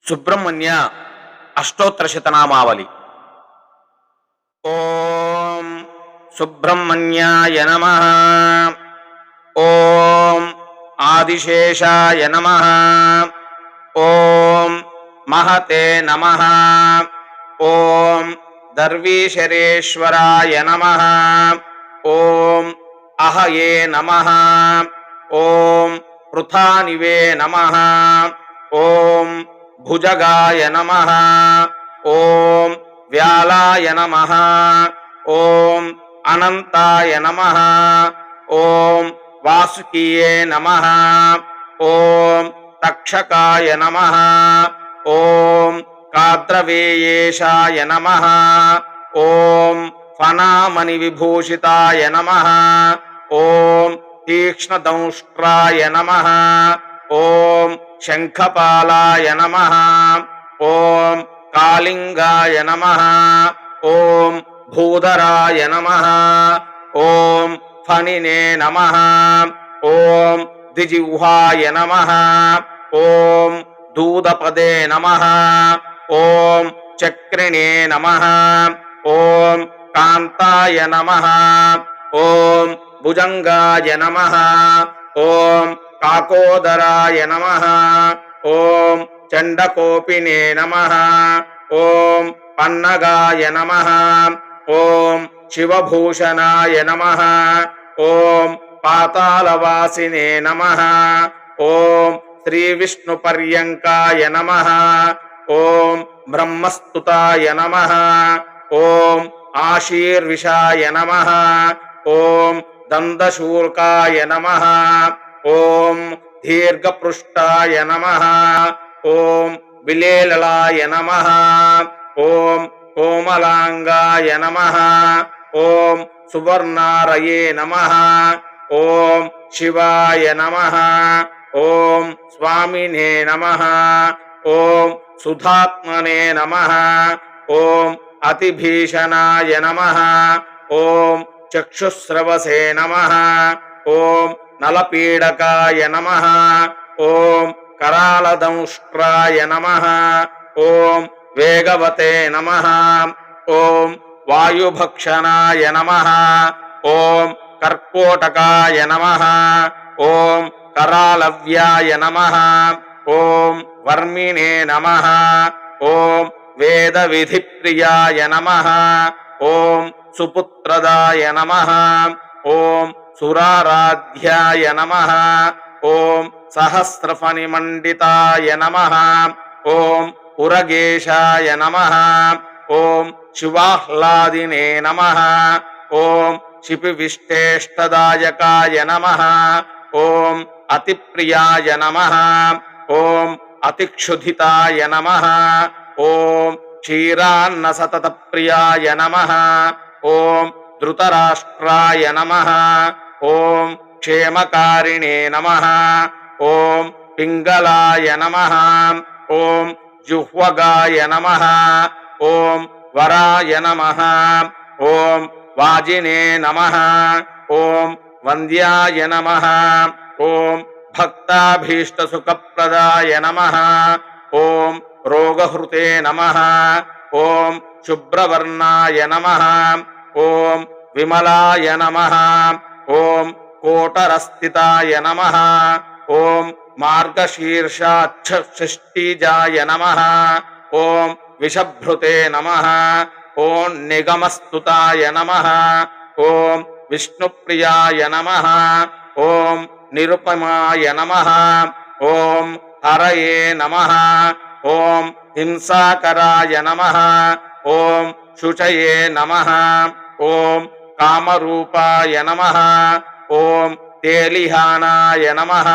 సుబ్రహ్మణ్య అష్టోత్తర శతనామావళి. ఓం సుబ్రహ్మణ్యాయ నమః. ఓం ఆదిశేషాయ నమః. ఓం మహతే నమః. ఓం దర్వీశరేశ్వరాయ నమః. ఓం అహయే నమః. ఓం పృథానివే నమః. ఓం భుజగాయ నమః. ఓం వ్యాలాయ నమః. ఓం అనంతాయ నమః. ఓం వాసుకీయే నమః. ఓం తక్షకాయ నమః. ఓం కాద్రవేయేశాయ నమః. ఓం ఫణామణి విభూషితాయ నమః. ఓం తీక్ష్ణదంష్ట్రాయ నమః. ఓం శంఖపాలాయ నమః. ఓం కాళింగాయ నమః. ఓం భూధరాయ నమః. ఓం ఫణినే నమః. ఓం ద్విజిహ్వాయ నమః. ఓం దూదపదే నమః. ఓం చక్రిణే నమః. ఓం కాంతాయ నమః. ఓం భుజంగాయ నమః. ఓం కాకోదరాయ నమః. ఓం చండకోపినే నమః. ఓం పన్నగాయ నమః. ఓం శివభూషణాయ నమః. ఓం పాతాళవాసినే నమః. ఓం శ్రీవిష్ణుపర్యంకాయ నమః. ఓం బ్రహ్మస్తుతాయ నమః. ఓం ఆశీర్విషాయ నమః. ఓం దందశూర్కాయ నమః. ఓం దీర్ఘపృష్టాయ నమః. ఓం విలేలలాయ నమః. ఓం కోమలాంగాయ నమః. ఓం సువర్ణారయే నమః. ఓం శివాయ నమః. ఓం స్వామినే నమః. ఓం సుధాత్మనే నమః. ఓం అతిభీషణాయ నమః. ఓం చక్షుస్రవసే నమః. ఓం నలపీడకాయ నమః. ఓం కరాళదంష్ట్రాయ నమః. ఓం వేగవతే నమః. ఓం వాయుభక్షణాయ నమః. ఓం కర్కోటకాయ నమః. ఓం కరాళవ్యాయ నమః. ఓం వర్మిణే నమః. ఓం వేదవిధిప్రియాయ నమః. ఓం సుపుత్రదాయ నమః. ఓం సురారాధ్యాయ నమః. ఓం సహస్రఫణిమండితాయ నమః. ఓం ఉరగేశాయ నమః. ఓం శివాహ్లాదినే నమః. ఓం శిపివిష్టేష్టదాయకాయ నమః. ఓం అతిప్రియాయ నమః. ఓం అతిక్షుధితాయ నమః. ఓం క్షీరాన్నసతతప్రియాయ నమః. ఓం ధృతరాష్ట్రాయ నమః. ఓం క్షేమకారిణే నమః. ఓం పింగళాయ నమః. ఓం జుహ్వగాయ నమః. ఓం వరాయ నమః. ఓం వాజినే నమః. ఓం వంద్యాయ నమః. ఓం భక్తాభీష్టసుఖప్రదాయ నమః. ఓం రోగహృతే నమః. ఓం శుభ్రవర్ణాయ నమః. ఓం విమలాయ నమః. ఓం కోటరస్థితాయ నమః. ఓం మార్గశీర్షాక్షిష్టిజాయ నమః. ఓం విషభృతే నమః. ఓం నిగమస్తుతాయ నమః. ఓం విష్ణుప్రియాయ నమః. ఓం నిరుపమాయ నమః. ఓం హరయే నమః. ఓం హింసాకరాయ నమః. ఓం శుచయే నమః. ఓం కామరూపాయ నమః. ఓం తేలిహానాయ నమః.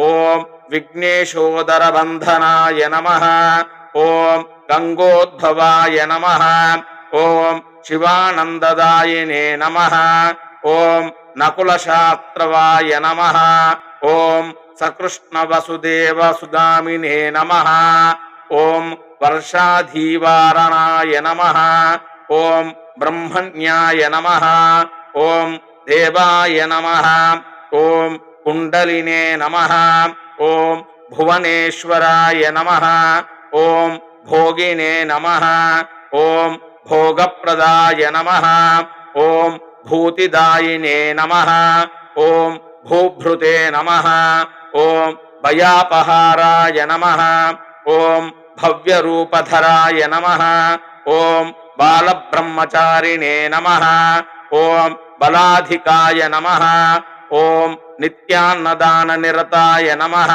ఓం విఘ్నేశోదరబంధనాయ నమః. ఓం గంగోద్భవాయ నమః. ఓం శివానందదాయినే నమః. ఓం నకులశాస్త్రవాయ నమః. ఓం సకృష్ణవసుదేవసుగామినే నమః. ఓం వర్షాధీవారణాయ నమః. ఓం బ్రహ్మణ్యాయ నమః. ఓం దేవాయ నమః. ఓం కుండలినే నమః. ఓం భువనేశ్వరాయ నమః. ॐ भोगिने नमः ॐ भोगप्रदाय नमः ॐ भूतिदायिने नमः ॐ भूभृते नमः ॐ भयापहाराय नमः ॐ भव्यरूपधराय नमः ॐ बालब्रह्मचारिणे नमः ॐ बलाधिकाय नमः ॐ नित्यान्नदाननिरताय नमः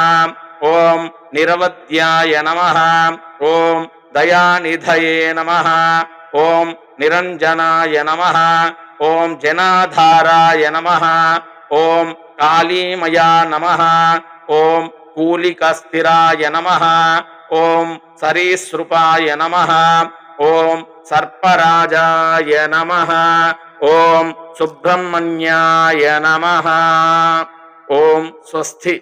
ॐ निरवध्याय नमः ॐ दयानिधये नमः ॐ निरञ्जनाय नमः ॐ जनाधाराय नमः ॐ कालीमया नमः ॐ कूलिकस्थिराय नमः ॐ सरीसृपाय नमः ॐ सर्पराजाय नमः ॐ सुब्रह्मण्याय नमः ॐ स्वस्ति।